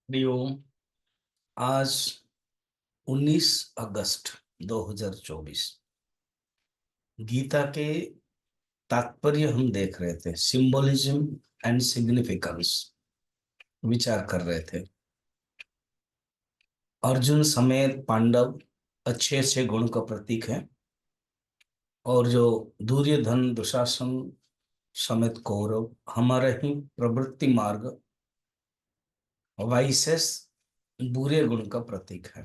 हरिओम। आज 19 अगस्त 2024 गीता के तात्पर्य हम देख रहे थे। सिंबोलिज्म एंड सिग्निफिकेंस विचार कर रहे थे। अर्जुन समेत पांडव अच्छे अच्छे गुण का प्रतीक है, और जो दुर्योधन दुशासन समेत कौरव हमारा ही प्रवृत्ति मार्ग वाइसेस बुरे गुण का प्रतीक है।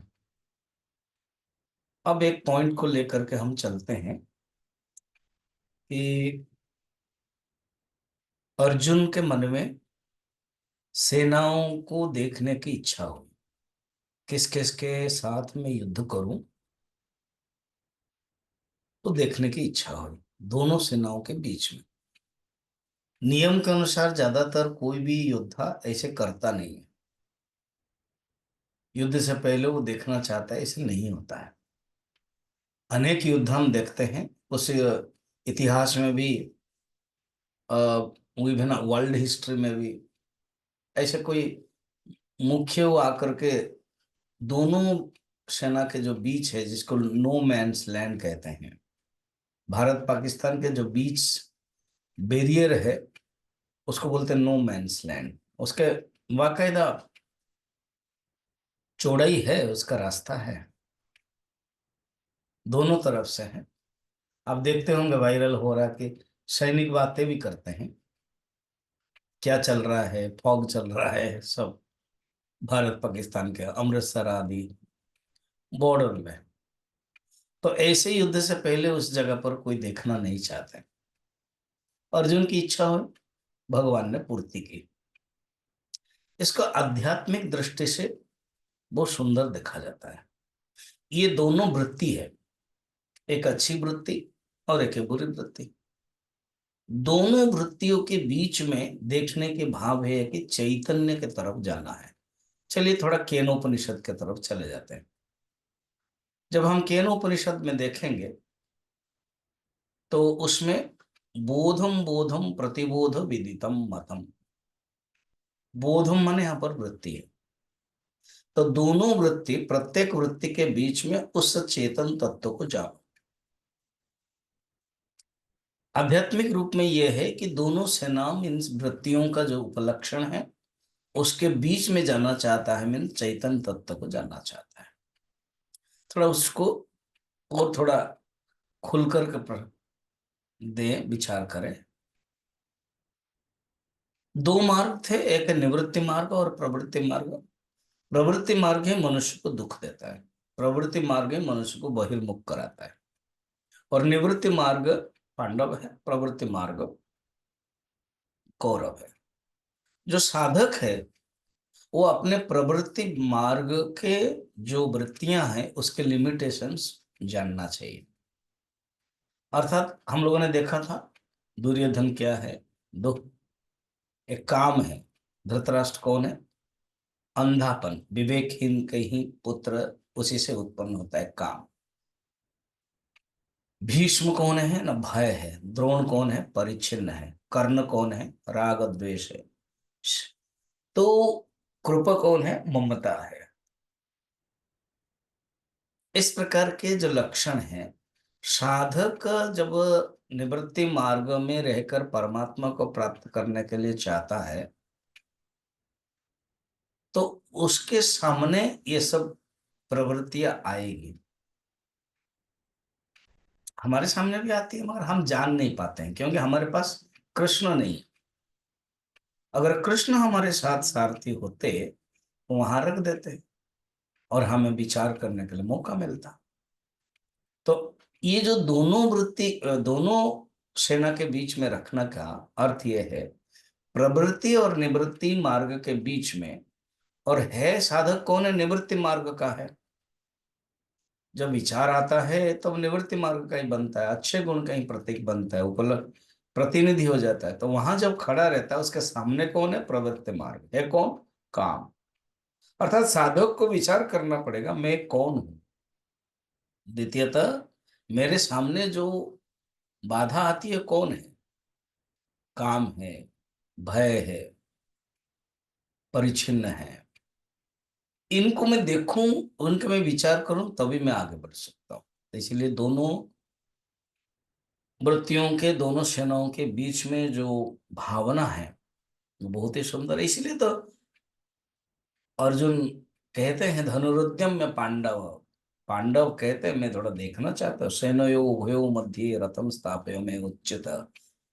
अब एक पॉइंट को लेकर के हम चलते हैं कि अर्जुन के मन में सेनाओं को देखने की इच्छा हुई। किस किस के साथ में युद्ध करूं, तो देखने की इच्छा हुई दोनों सेनाओं के बीच में। नियम के अनुसार ज्यादातर कोई भी योद्धा ऐसे करता नहीं है। युद्ध से पहले वो देखना चाहता है, ऐसे नहीं होता है। अनेक युद्ध हम देखते हैं, उस इतिहास में भी, विभिन्न वर्ल्ड हिस्ट्री में भी ऐसे कोई मुख्य वो आकर के दोनों सेना के जो बीच है, जिसको नो मैन्स लैंड कहते हैं, भारत पाकिस्तान के जो बीच बैरियर है, उसको बोलते हैं नो मैन्स लैंड। उसके बाकायदा चौड़ाई है, उसका रास्ता है, दोनों तरफ से है। आप देखते होंगे वायरल हो रहा कि सैनिक बातें भी करते हैं, क्या चल रहा है, फॉग चल रहा है सब भारत पाकिस्तान के अमृतसर आदि बॉर्डर में। तो ऐसे युद्ध से पहले उस जगह पर कोई देखना नहीं चाहते। अर्जुन की इच्छा हुई, भगवान ने पूर्ति की। इसको आध्यात्मिक दृष्टि से बहुत सुंदर देखा जाता है। ये दोनों वृत्ति है, एक अच्छी वृत्ति और एक बुरी वृत्ति। दोनों वृत्तियों के बीच में देखने के भाव है कि चैतन्य की तरफ जाना है। चलिए थोड़ा केनोपनिषद की तरफ चले जाते हैं। जब हम केनोपनिषद में देखेंगे तो उसमें बोधम बोधम प्रतिबोध विदितम मतम, बोधम माने यहां पर वृत्ति है। तो दोनों वृत्ति, प्रत्येक वृत्ति के बीच में उस चेतन तत्व को जानो। आध्यात्मिक रूप में यह है कि दोनों सेना इन वृत्तियों का जो उपलक्षण है, उसके बीच में जाना चाहता है, मीन चैतन तत्व को जानना चाहता है। थोड़ा उसको और थोड़ा खुलकर के दे विचार करें। दो मार्ग थे, एक है निवृत्ति मार्ग और प्रवृत्ति मार्ग। प्रवृत्ति मार्ग है मनुष्य को दुख देता है, प्रवृत्ति मार्ग है मनुष्य को बहिर्मुख कराता है। और निवृत्ति मार्ग पांडव है, प्रवृत्ति मार्ग कौरव है। जो साधक है वो अपने प्रवृत्ति मार्ग के जो वृत्तियां हैं उसके लिमिटेशंस जानना चाहिए। अर्थात हम लोगों ने देखा था दुर्योधन क्या है, दो एक काम है। धृतराष्ट्र कौन है? अंधापन, विवेकहीन कहीं पुत्र, उसी से उत्पन्न होता है काम। भीष्म कौन है ना? भय है। द्रोण कौन है? परिच्छिन्न है। कर्ण कौन है? राग द्वेष है। तो कृपा कौन है? ममता है। इस प्रकार के जो लक्षण हैं, साधक जब निवृत्ति मार्ग में रहकर परमात्मा को प्राप्त करने के लिए चाहता है, तो उसके सामने ये सब प्रवृत्तियां आएगी। हमारे सामने भी आती है, मगर हम जान नहीं पाते हैं, क्योंकि हमारे पास कृष्ण नहीं है। अगर कृष्ण हमारे साथ सारथी होते तो वहां रख देते और हमें विचार करने के लिए मौका मिलता। तो ये जो दोनों वृत्ति, दोनों सेना के बीच में रखने का अर्थ यह है, प्रवृत्ति और निवृत्ति मार्ग के बीच में। और है साधक कौन है? निवृत्ति मार्ग का है। जब विचार आता है तब निवृत्ति मार्ग का ही बनता है, अच्छे गुण का ही प्रतीक बनता है, उपलब्ध प्रतिनिधि हो जाता है। तो वहां जब खड़ा रहता है उसके सामने कौन है? प्रवृत्ति मार्ग है। कौन? काम। अर्थात साधक को विचार करना पड़ेगा, मैं कौन हूं। द्वितीयतः मेरे सामने जो बाधा आती है कौन है? काम है, भय है, परिच्छिन्न है। इनको मैं देखूं, उनके मैं विचार करूं, तभी मैं आगे बढ़ सकता हूं। तो इसलिए दोनों वृत्तियों के, दोनों सेनाओं के बीच में जो भावना है वो बहुत ही सुंदर है। इसलिए तो अर्जुन कहते हैं धनुरुद्यम में पांडव, पांडव कहते हैं मैं थोड़ा देखना चाहता हूँ, सेनयो उभयो मध्ये रथम स्थापयो में उच्युत,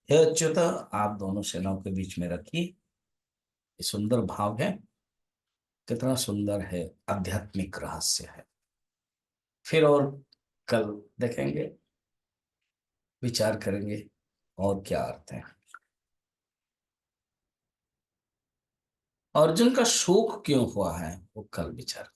हे अच्युत आप दोनों सेनाओं के बीच में रखिए। ये सुंदर भाव है, कितना सुंदर है, आध्यात्मिक रहस्य है। फिर और कल देखेंगे, विचार करेंगे और क्या अर्थ है। अर्जुन का शोक क्यों हुआ है वो कल विचार